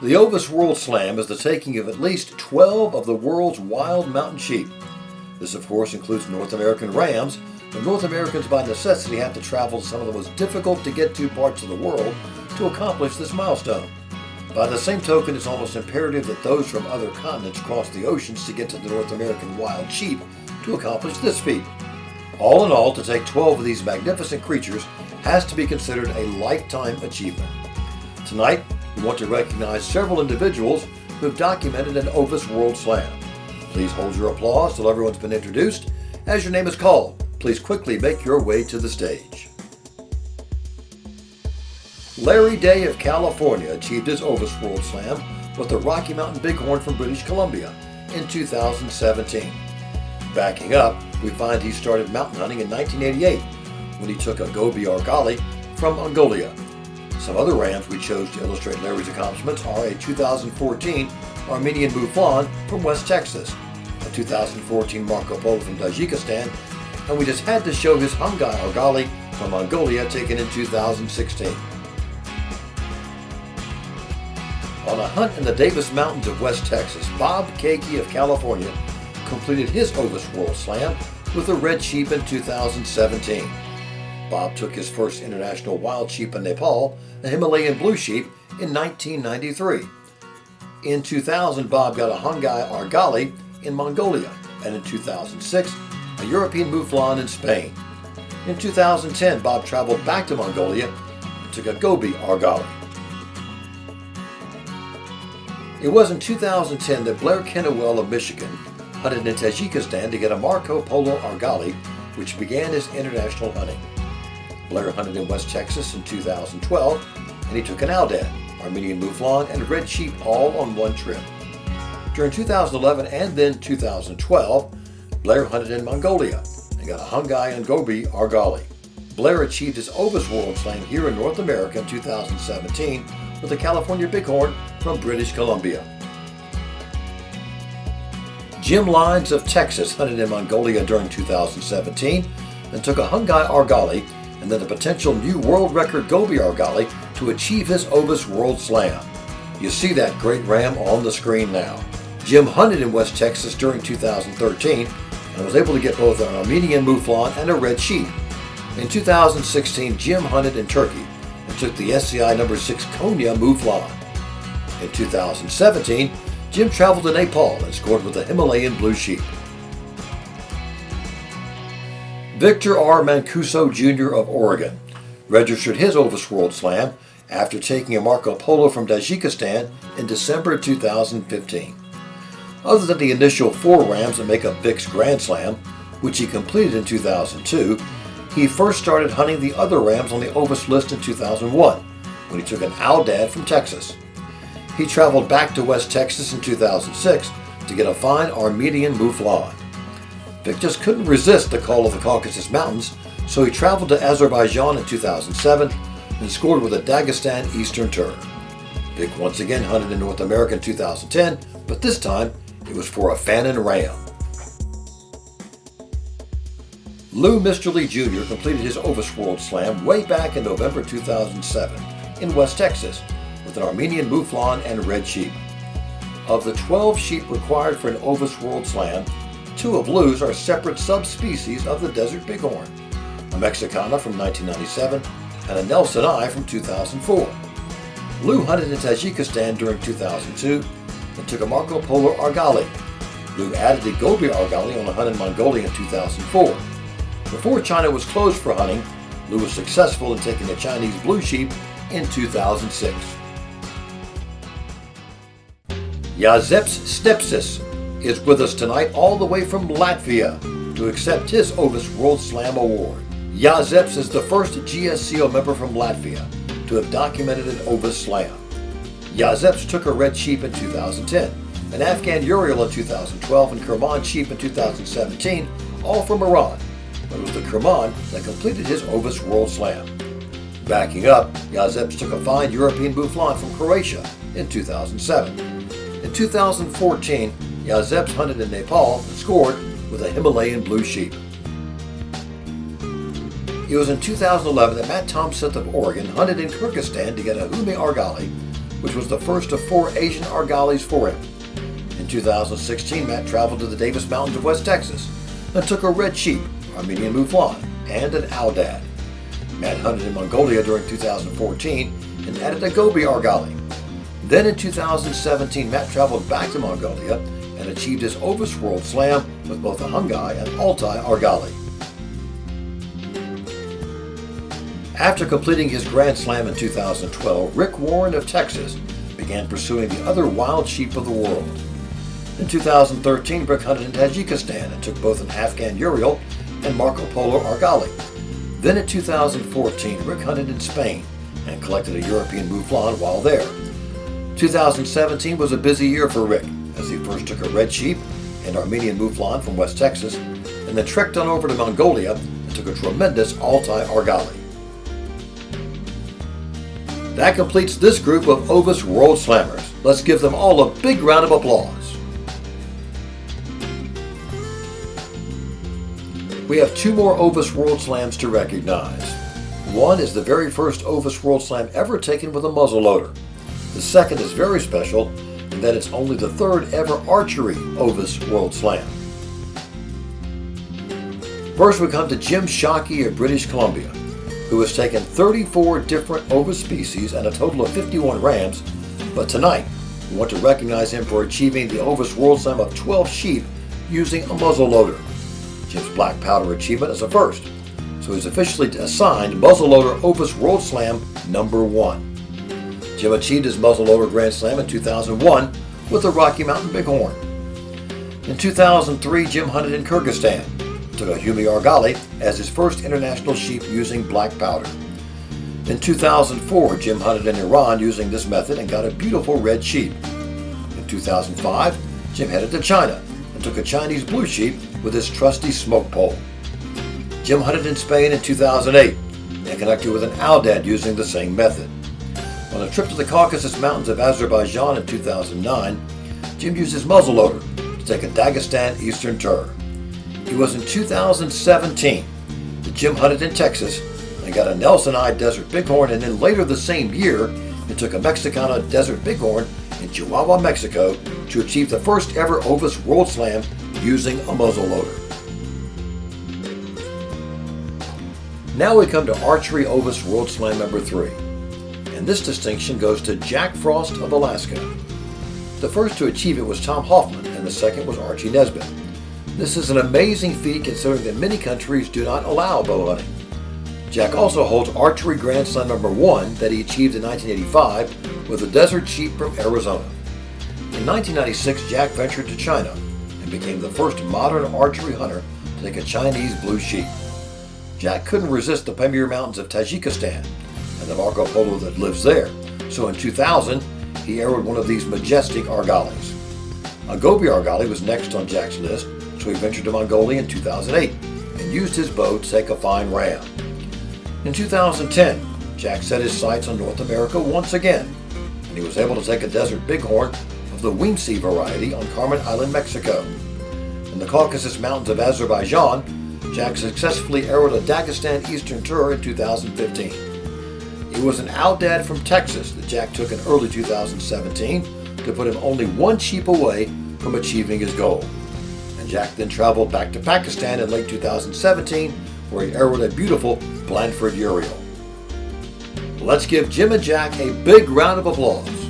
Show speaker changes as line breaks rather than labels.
The Ovis World Slam is the taking of at least 12 of the world's wild mountain sheep. This, of course, includes North American rams, but North Americans by necessity have to travel to some of the most difficult to get to parts of the world to accomplish this milestone. By the same token, it's almost imperative that those from other continents cross the oceans to get to the North American wild sheep to accomplish this feat. All in all, to take 12 of these magnificent creatures has to be considered a lifetime achievement. Tonight, we want to recognize several individuals who have documented an Ovis World Slam. Please hold your applause till everyone's been introduced. As your name is called, please quickly make your way to the stage. Larry Day of California achieved his Ovis World Slam with the Rocky Mountain Bighorn from British Columbia in 2017. Backing up, we find he started mountain hunting in 1988 when he took a Gobi Argali from Mongolia. Some other rams we chose to illustrate Larry's accomplishments are a 2014 Armenian Mouflon from West Texas, a 2014 Marco Polo from Tajikistan, and we just had to show his Hungai Argali from Mongolia taken in 2016. On a hunt in the Davis Mountains of West Texas, Bob Keiki of California completed his Ovis World Slam with a red sheep in 2017. Bob took his first international wild sheep in Nepal, a Himalayan blue sheep, in 1993. In 2000, Bob got a Hungai Argali in Mongolia, and in 2006, a European Mouflon in Spain. In 2010, Bob traveled back to Mongolia and took a Gobi Argali. It was in 2010 that Blair Kennewell of Michigan hunted in Tajikistan to get a Marco Polo Argali, which began his international hunting. Blair hunted in West Texas in 2012, and he took an Aldad, Armenian Mouflon, and red sheep all on one trip. During 2011 and then 2012, Blair hunted in Mongolia and got a Hungai and Gobi Argali. Blair achieved his Ovis World Slam here in North America in 2017 with the California Bighorn from British Columbia. Jim Lyons of Texas hunted in Mongolia during 2017 and took a Hungai Argali and then a potential new world record Gobi Argali to achieve his Ovis World Slam. You see that great ram on the screen now. Jim hunted in West Texas during 2013 and was able to get both an Armenian Mouflon and a red sheep. In 2016, Jim hunted in Turkey and took the SCI No. 6 Konya Mouflon. In 2017, Jim traveled to Nepal and scored with a Himalayan blue sheep. Victor R. Mancuso Jr. of Oregon registered his Ovis World Slam after taking a Marco Polo from Tajikistan in December 2015. Other than the initial 4 rams that make up Vic's Grand Slam, which he completed in 2002, he first started hunting the other rams on the Ovis list in 2001 when he took an Aldad from Texas. He traveled back to West Texas in 2006 to get a fine Armenian Mouflon. Vic just couldn't resist the call of the Caucasus Mountains, so he traveled to Azerbaijan in 2007 and scored with a Dagestan Eastern Turn. Vic once again hunted in North America in 2010, but this time it was for a Fannin ram. Lou Mr. Lee Jr. completed his Ovis World Slam way back in November 2007 in West Texas with an Armenian Mouflon and red sheep. Of the 12 sheep required for an Ovis World Slam, 2 of Lou's are separate subspecies of the Desert Bighorn, a Mexicana from 1997 and a Nelson I from 2004. Lou hunted in Tajikistan during 2002 and took a Marco Polo Argali. Lou added the Gobi Argali on a hunt in Mongolia in 2004. Before China was closed for hunting, Lou was successful in taking a Chinese blue sheep in 2006. Yazeps Stepsis is with us tonight all the way from Latvia to accept his Ovis World Slam Award. Yazeps is the first GSCO member from Latvia to have documented an Ovis Slam. Yazeps took a red sheep in 2010, an Afghan Uriel in 2012, and Kerman sheep in 2017, all from Iran. But it was the Kerman that completed his Ovis World Slam. Backing up, Yazeps took a fine European Mouflon from Croatia in 2007. In 2014, Yazeps hunted in Nepal and scored with a Himalayan blue sheep. It was in 2011 that Matt Thompson of Oregon hunted in Kyrgyzstan to get a Humi Argali, which was the first of 4 Asian argalis for him. In 2016, Matt traveled to the Davis Mountains of West Texas and took a red sheep, Armenian mouflon, and an Aldad. Matt hunted in Mongolia during 2014 and added a Gobi argali. Then in 2017, Matt traveled back to Mongolia and achieved his Ovis World Slam with both a Hungai and Altai argali. After completing his Grand Slam in 2012, Rick Warren of Texas began pursuing the other wild sheep of the world. In 2013, Rick hunted in Tajikistan and took both an Afghan Urial and Marco Polo argali. Then in 2014, Rick hunted in Spain and collected a European mouflon while there. 2017 was a busy year for Rick, as he first took a red sheep and Armenian mouflon from West Texas, and then trekked on over to Mongolia and took a tremendous Altai argali. That completes this group of Ovis World Slammers. Let's give them all a big round of applause. We have 2 more Ovis World Slams to recognize. One is the very first Ovis World Slam ever taken with a muzzleloader. The second is very special in that it's only the 3rd ever archery Ovis World Slam. First we come to Jim Shockey of British Columbia, who has taken 34 different Ovis species and a total of 51 rams, but tonight we want to recognize him for achieving the Ovis World Slam of 12 sheep using a muzzleloader. Jim's black powder achievement is a first, so he's officially assigned muzzleloader Ovis World Slam number 1. Jim achieved his muzzleloader Grand Slam in 2001 with the Rocky Mountain Bighorn. In 2003, Jim hunted in Kyrgyzstan, took a Humi argali as his first international sheep using black powder. In 2004, Jim hunted in Iran using this method and got a beautiful red sheep. In 2005, Jim headed to China and took a Chinese blue sheep with his trusty smoke pole. Jim hunted in Spain in 2008 and connected with an Aldad using the same method. On a trip to the Caucasus Mountains of Azerbaijan in 2009, Jim used his muzzleloader to take a Dagestan Eastern Tur. It was in 2017 that Jim hunted in Texas and got a Nelson Eye Desert Bighorn, and then later the same year, he took a Mexicana Desert Bighorn in Chihuahua, Mexico to achieve the first ever Ovis World Slam using a muzzleloader. Now we come to Archery Ovis World Slam number 3, and this distinction goes to Jack Frost of Alaska. The first to achieve it was Tom Hoffman, and the second was Archie Nesbitt. This is an amazing feat considering that many countries do not allow bow hunting. Jack also holds Archery Grand Slam number 1 that he achieved in 1985 with a desert sheep from Arizona. In 1996, Jack ventured to China and became the first modern archery hunter to take a Chinese blue sheep. Jack couldn't resist the Pamir Mountains of Tajikistan and the Marco Polo that lives there, so in 2000 he arrowed one of these majestic argalis. A Gobi argali was next on Jack's list, so he ventured to Mongolia in 2008 and used his bow to take a fine ram. In 2010, Jack set his sights on North America once again, and he was able to take a desert bighorn of the Weemsee variety on Carmen Island, Mexico. In the Caucasus Mountains of Azerbaijan, Jack successfully arrowed a Dagestan Eastern Tur in 2015. It was an Aldad from Texas that Jack took in early 2017 to put him only 1 sheep away from achieving his goal. And Jack then traveled back to Pakistan in late 2017, where he arrowed a beautiful Blandford Urial. Let's give Jim and Jack a big round of applause.